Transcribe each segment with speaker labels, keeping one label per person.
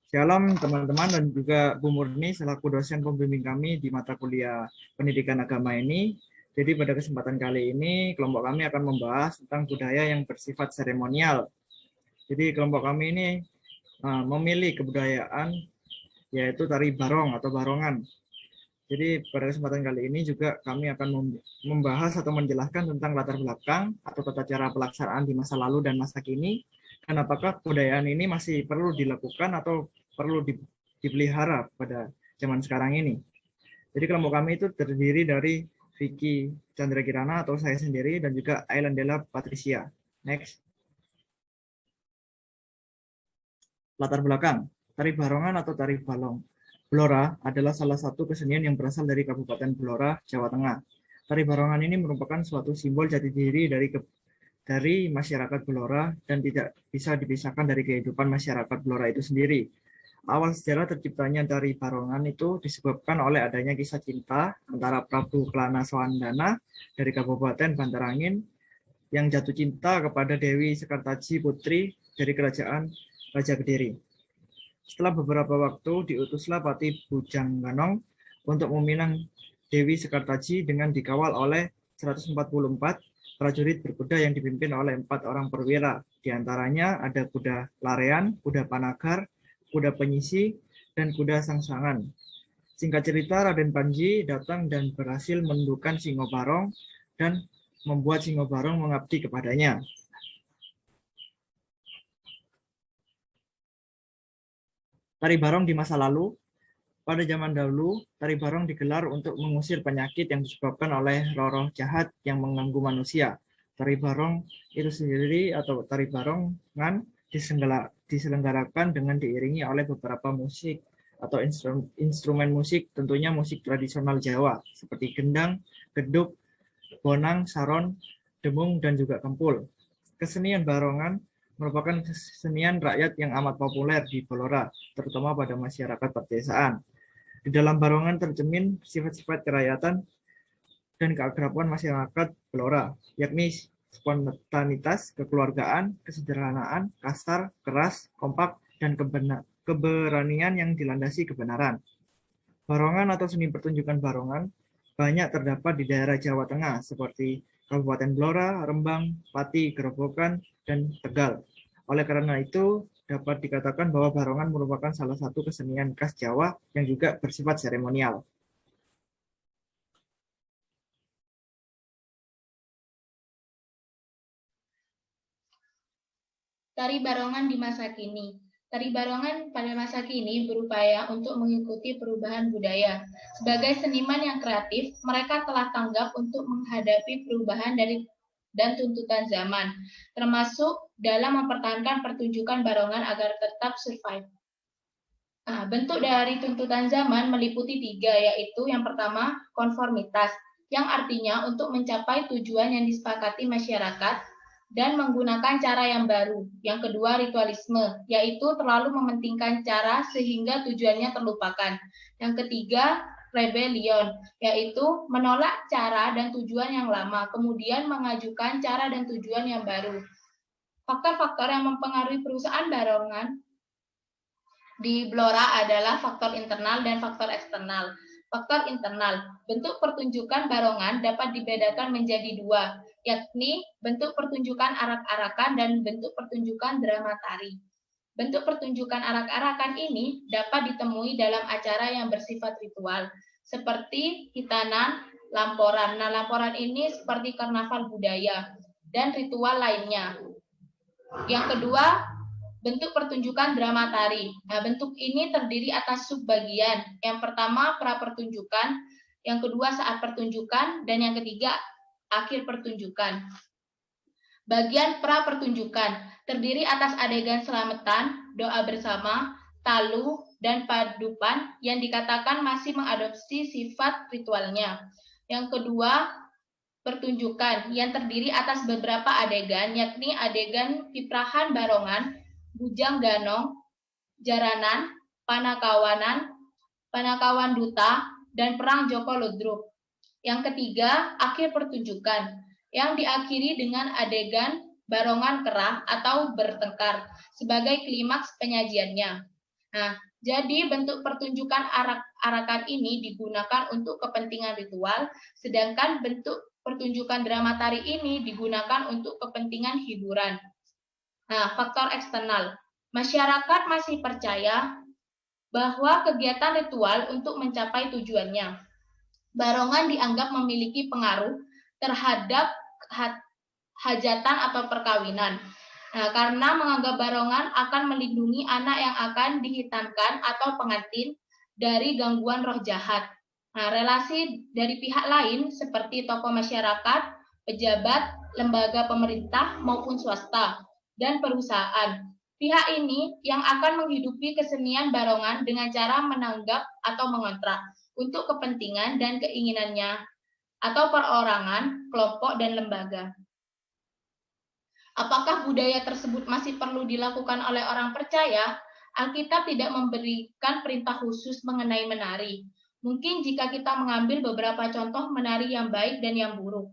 Speaker 1: Shalom teman-teman dan juga Bu Murni selaku dosen pembimbing kami di mata kuliah pendidikan agama ini. Jadi pada kesempatan kali ini kelompok kami akan membahas tentang budaya yang bersifat seremonial. Jadi kelompok kami ini memilih kebudayaan yaitu tari barong atau barongan. Jadi pada kesempatan kali ini juga kami akan membahas atau menjelaskan tentang latar belakang atau tata cara pelaksanaan di masa lalu dan masa kini, dan apakah kebudayaan ini masih perlu dilakukan atau perlu dipelihara pada zaman sekarang ini. Jadi kelompok kami itu terdiri dari Vicky Chandra Kirana atau saya sendiri dan juga Aileen Della Patricia. Next. Latar belakang, tari barongan atau tari balong. Blora adalah salah satu kesenian yang berasal dari Kabupaten Blora, Jawa Tengah. Tari barongan ini merupakan suatu simbol jati diri dari masyarakat Blora dan tidak bisa dipisahkan dari kehidupan masyarakat Blora itu sendiri. Awal sejarah terciptanya tari barongan itu disebabkan oleh adanya kisah cinta antara Prabu Klana Swandana dari Kabupaten Bantarangin yang jatuh cinta kepada Dewi Sekartaji Putri dari Kerajaan Raja Kediri. Setelah beberapa waktu, diutuslah Pati Bujangganong untuk meminang Dewi Sekartaji dengan dikawal oleh 144 prajurit berkuda yang dipimpin oleh 4 orang perwira. Di antaranya ada kuda larean, kuda panagar, kuda penyisi, dan kuda sangsangan. Singkat cerita, Raden Panji datang dan berhasil menundukkan Singobarong dan membuat Singobarong mengabdi kepadanya. Tari barong di masa lalu. Pada zaman dahulu, tari barong digelar untuk mengusir penyakit yang disebabkan oleh roh-roh jahat yang mengganggu manusia. Tari barong itu sendiri atau tari barongan diselenggarakan dengan diiringi oleh beberapa musik atau instrumen musik, tentunya musik tradisional Jawa seperti gendang, geduk, bonang, saron, demung, dan juga kempul. Kesenian barongan merupakan kesenian rakyat yang amat populer di Blora, terutama pada masyarakat pedesaan. Di dalam barongan tercermin sifat-sifat kerakyatan dan keakraban masyarakat Blora, yakni spontanitas, kekeluargaan, kesederhanaan, kasar, keras, kompak, dan keberanian yang dilandasi kebenaran. Barongan atau seni pertunjukan barongan banyak terdapat di daerah Jawa Tengah seperti Kabupaten Blora, Rembang, Pati, Gerobokan, dan Tegal. Oleh karena itu, dapat dikatakan bahwa barongan merupakan salah satu kesenian khas Jawa yang juga bersifat seremonial.
Speaker 2: Tari barongan di masa kini. Tari barongan pada masa kini berupaya untuk mengikuti perubahan budaya. Sebagai seniman yang kreatif, mereka telah tanggap untuk menghadapi perubahan dan tuntutan zaman, termasuk dalam mempertahankan pertunjukan barongan agar tetap survive. Nah, bentuk dari tuntutan zaman meliputi 3, yaitu yang pertama, konformitas, yang artinya untuk mencapai tujuan yang disepakati masyarakat dan menggunakan cara yang baru. Yang kedua, ritualisme, yaitu terlalu mementingkan cara sehingga tujuannya terlupakan. Yang ketiga, rebellion, yaitu menolak cara dan tujuan yang lama, kemudian mengajukan cara dan tujuan yang baru. Faktor-faktor yang mempengaruhi perusahaan barongan di Blora adalah faktor internal dan faktor eksternal. Faktor internal, bentuk pertunjukan barongan dapat dibedakan menjadi 2, yakni bentuk pertunjukan arak-arakan dan bentuk pertunjukan drama tari. Bentuk pertunjukan arak-arakan ini dapat ditemui dalam acara yang bersifat ritual, seperti hitanan, lamporan. Nah, lamporan ini seperti karnaval budaya dan ritual lainnya. Yang kedua, bentuk pertunjukan drama tari. Nah, bentuk ini terdiri atas subbagian. Yang pertama, pra-pertunjukan, yang kedua saat pertunjukan, dan yang ketiga akhir pertunjukan. Bagian pra-pertunjukan terdiri atas adegan selamatan, doa bersama, talu, dan padupan yang dikatakan masih mengadopsi sifat ritualnya. Yang kedua, pertunjukan yang terdiri atas beberapa adegan, yakni adegan kiprahan barongan, bujang ganong, jaranan, panakawan duta, dan perang Joko Ludruk. Yang ketiga, akhir pertunjukan, yang diakhiri dengan adegan barongan kerah atau bertengkar sebagai klimaks penyajiannya. Nah, jadi bentuk pertunjukan arak-arakan ini digunakan untuk kepentingan ritual, sedangkan bentuk pertunjukan drama tari ini digunakan untuk kepentingan hiburan. Nah, faktor eksternal. Masyarakat masih percaya bahwa kegiatan ritual untuk mencapai tujuannya. Barongan dianggap memiliki pengaruh terhadap hajatan atau perkawinan. Nah, karena menganggap barongan akan melindungi anak yang akan dihitamkan atau pengantin dari gangguan roh jahat. Nah, relasi dari pihak lain seperti tokoh masyarakat, pejabat, lembaga pemerintah maupun swasta, dan perusahaan. Pihak ini yang akan menghidupi kesenian barongan dengan cara menanggap atau mengontrak untuk kepentingan dan keinginannya atau perorangan, kelompok, dan lembaga. Apakah budaya tersebut masih perlu dilakukan oleh orang percaya? Alkitab tidak memberikan perintah khusus mengenai menari. Mungkin jika kita mengambil beberapa contoh menari yang baik dan yang buruk.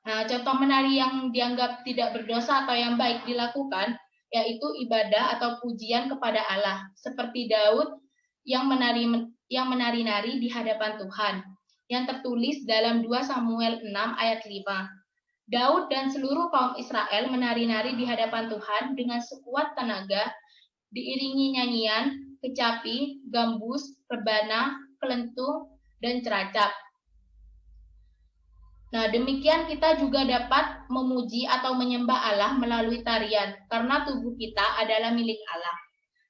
Speaker 2: Nah, contoh menari yang dianggap tidak berdosa atau yang baik dilakukan, yaitu ibadah atau pujian kepada Allah, seperti Daud yang menari-nari di hadapan Tuhan, yang tertulis dalam 2 Samuel 6 ayat 5. Daud dan seluruh kaum Israel menari-nari di hadapan Tuhan dengan sekuat tenaga, diiringi nyanyian, kecapi, gambus, rebana, kelentung, dan ceracap. Nah, demikian kita juga dapat memuji atau menyembah Allah melalui tarian, karena tubuh kita adalah milik Allah.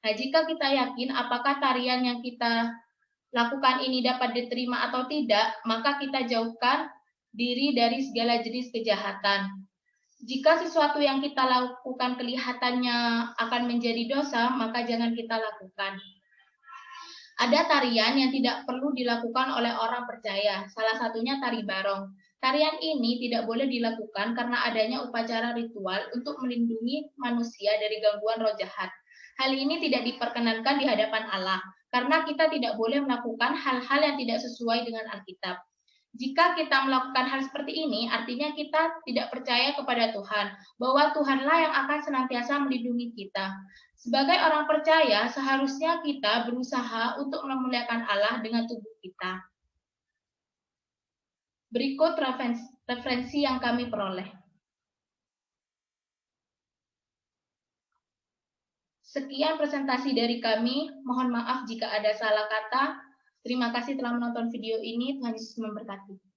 Speaker 2: Nah, jika kita yakin apakah tarian yang kita lakukan ini dapat diterima atau tidak, maka kita jauhkan diri dari segala jenis kejahatan. Jika sesuatu yang kita lakukan kelihatannya akan menjadi dosa, maka jangan kita lakukan. Ada tarian yang tidak perlu dilakukan oleh orang percaya, salah satunya tari barong. Tarian ini tidak boleh dilakukan karena adanya upacara ritual untuk melindungi manusia dari gangguan roh jahat. Hal ini tidak diperkenankan di hadapan Allah, karena kita tidak boleh melakukan hal-hal yang tidak sesuai dengan Alkitab. Jika kita melakukan hal seperti ini, artinya kita tidak percaya kepada Tuhan, bahwa Tuhanlah yang akan senantiasa melindungi kita. Sebagai orang percaya, seharusnya kita berusaha untuk memuliakan Allah dengan tubuh kita. Berikut referensi yang kami peroleh. Sekian presentasi dari kami. Mohon maaf jika ada salah kata. Terima kasih telah menonton video ini. Tuhan Yesus memberkati.